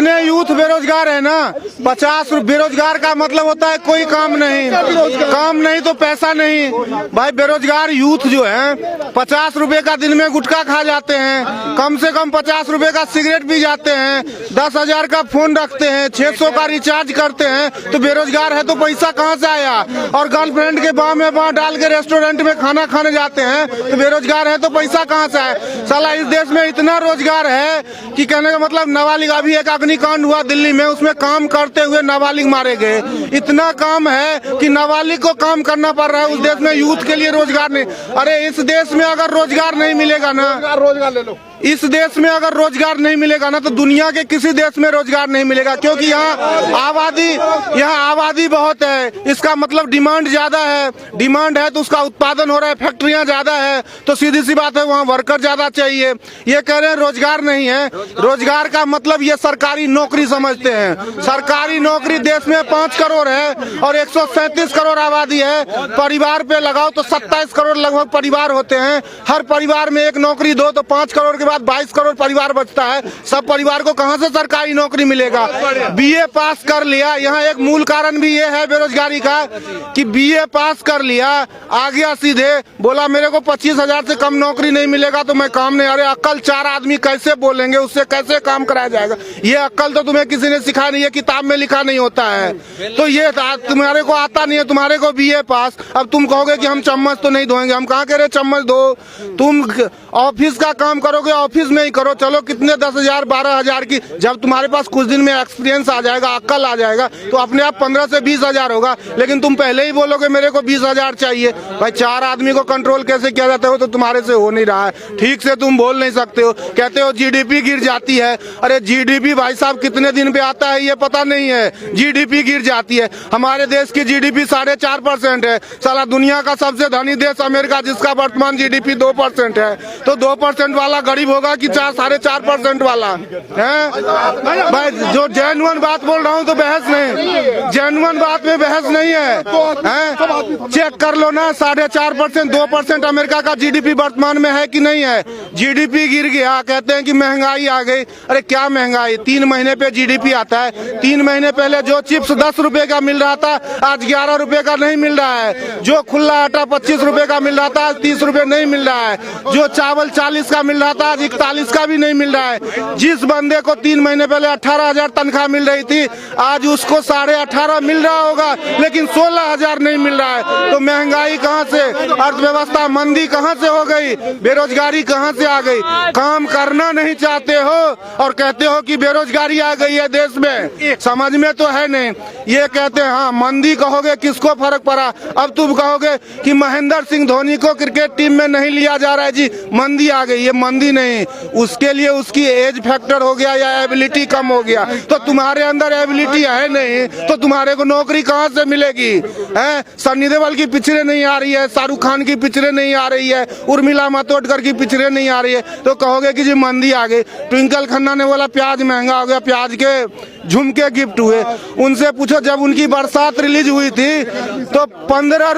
इतने यूथ बेरोजगार है ना, 50 बेरोजगार का मतलब होता है कोई काम नहीं तो पैसा नहीं। भाई बेरोजगार यूथ जो है 50 रुपए का दिन में गुटखा खा जाते हैं, कम से कम 50 रुपए का सिगरेट पी जाते हैं, 10,000 का फोन रखते हैं, 600 का रिचार्ज करते हैं, तो बेरोजगार है तो पैसा कहाँ से आया? और गर्लफ्रेंड के बाह में बाह डाल के रेस्टोरेंट में खाना खाने जाते हैं, तो बेरोजगार है तो पैसा कहाँ से आए? साला इस देश में इतना रोजगार है कि कहने का मतलब नाबालिग, अभी एक अग्निकांड हुआ दिल्ली में, उसमें काम करते हुए नाबालिग मारे गए। इतना काम है कि नाबालिग को काम करना पड़ रहा है। उस देश में यूथ के लिए रोजगार नहीं। अरे इस देश में अगर रोजगार नहीं मिलेगा ना, रोजगार ले लो, इस देश में अगर रोजगार नहीं मिलेगा ना तो दुनिया के किसी देश में रोजगार नहीं मिलेगा, क्योंकि यहाँ आबादी बहुत है। इसका मतलब डिमांड ज्यादा है, डिमांड है तो उसका उत्पादन हो रहा है, फैक्ट्रियां ज्यादा है, तो सीधी सी बात है वहाँ वर्कर ज्यादा चाहिए। ये कह रहे हैं रोजगार नहीं है। रोजगार का मतलब ये सरकारी नौकरी समझते हैं। सरकारी नौकरी देश में 5 करोड़ है और 137 करोड़ आबादी है। परिवार पे लगाओ तो 27 करोड़ लगभग परिवार होते हैं। हर परिवार में एक नौकरी दो तो 5 करोड़ के 22 करोड़ परिवार बचता है। सब परिवार को कहां से सरकारी नौकरी मिलेगा? बीए पास कर लिया, यहाँ एक मूल कारण भी ये है बेरोजगारी का कि बीए पास कर लिया, आ गया सीधे बोला मेरे को 25,000 से कम नौकरी नहीं मिलेगा तो मैं काम नहीं। अरे अक्ल 4 आदमी कैसे बोलेंगे, उससे कैसे काम कराया जाएगा? ये अक्ल तो तुम्हें किसी ने सिखाया नहीं है, किताब में लिखा नहीं होता है। तो ये तुम्हारे को आता नहीं है, तुम्हारे को बीए पास। अब तुम कहोगे कि हम चम्मच तो नहीं धोएंगे, हम कहाँ कह रहे चम्मच दो। तुम ऑफिस का काम करोगे ऑफिस में ही करो, चलो कितने 10,000 12,000 की, जब तुम्हारे पास कुछ दिन में एक्सपीरियंस आ जाएगा, अक्ल आ जाएगा तो अपने आप 15 से 20,000 होगा। लेकिन तुम पहले ही बोलोगे मेरे को 20,000 चाहिए। भाई 4 आदमी को कंट्रोल कैसे किया जाता है? तो तुम्हारे से हो नहीं रहा है, ठीक से तुम बोल नहीं सकते हो। कहते हो जीडीपी गिर जाती है। अरे जीडीपी भाई साहब कितने दिन पे आता है ये पता नहीं है, जीडीपी गिर जाती है। हमारे देश की जीडीपी 4.5% है। साला दुनिया का सबसे धनी देश अमेरिका, जिसका वर्तमान जीडीपी 2% है, तो 2% वाला गरीब होगा कि 4.5% वाला है? भाई जो जेन्युइन बात बोल रहा हूँ तो बहस नहीं, जेन्युइन बात में बहस नहीं है। चेक कर लो ना, 4.5% 2% अमेरिका का जीडीपी वर्तमान में है कि नहीं है? जीडीपी गिर गया, कहते हैं कि महंगाई आ गई। अरे क्या महंगाई? 3 महीने पे जीडीपी आता है। 3 महीने पहले जो चिप्स 10 रुपए का मिल रहा था आज 11 रुपए का नहीं मिल रहा है। जो खुला आटा 25 रुपए का मिल रहा था आज 30 रुपए नहीं मिल रहा है। जो चावल 40 का मिल रहा था आज 41 का भी नहीं मिल रहा है। जिस बंदे को 3 महीने पहले 18,000 तनख्वाह मिल रही थी आज उसको 18.5 मिल रहा होगा, लेकिन 16,000 नहीं मिल रहा है। तो महंगाई कहाँ से, अर्थव्यवस्था मंदी कहाँ से हो गई, बेरोजगारी कहाँ से आ गई? काम करना नहीं चाहते हो और कहते हो कि बेरोजगारी आ गई है देश में। समझ में तो है नहीं। ये कहते हैं हाँ मंदी, कहोगे किसको फर्क पड़ा? अब तुम कहोगे कि महेंद्र सिंह धोनी को क्रिकेट टीम में नहीं लिया जा रहा है जी, मंदी आ गई। ये मंदी नहीं, उसके लिए उसकी एज फैक्टर हो गया या एबिलिटी कम हो गया। तो तुम्हारे अंदर एबिलिटी है नहीं तो तुम्हारे को नौकरी कहाँ से मिलेगी? है सन्नी देओल की पिक्चरें नहीं आ रही है, शाहरुख खान की पिक्चरें नहीं आ रही है, उर्मिला मातोंडकर की पिक्चरें नहीं आ रही है, तो कहोगे कि जी मंदी आ गई। ट्विंकल खन्ना ने बोला प्याज महंगा हो गया, प्याज के झुमके गिफ्ट हुए। उनसे पूछो जब उनकी बरसात रिलीज हुई थी तो 15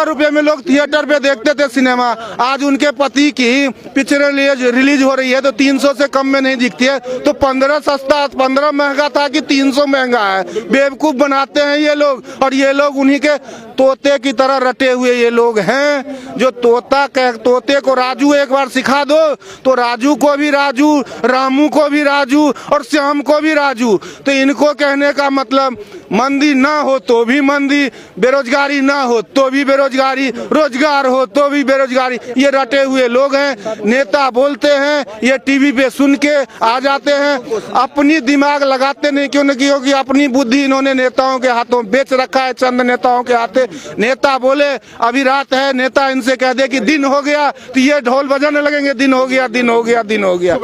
रुपए में लोग थिएटर पे देखते थे सिनेमा। आज उनके पति की पिक्चरें रिलीज हो रही है तो 300 से कम में नहीं दिखती है। तो 15 सस्ता, 15 महंगा था कि 300 महंगा है। बेवकूफ बनाते हैं ये लोग, और ये लोग उन्हीं के तोते की तरह रटे हुए ये लोग हैं। जो तोते को राजू एक बार सिखा दो तो राजू को भी राजू, रामू को भी राजू और श्याम को भी राजू। तो इनको कहने का मतलब मंदी ना हो तो भी मंदी, बेरोजगारी ना हो तो भी बेरोजगारी, रोजगार हो तो भी बेरोजगारी। ये रटे हुए लोग हैं। नेता बोलते हैं ये टीवी पे सुन के आ जाते हैं, अपनी दिमाग लगाते नहीं। क्योंकि अपनी बुद्धि इन्होंने नेताओं के हाथों बेच रखा है, चंद नेताओं के हाथे। नेता बोले अभी रात है, नेता इनसे कह दे कि दिन हो गया तो ये ढोल बजाने लगेंगे, दिन हो गया दिन हो गया दिन हो गया।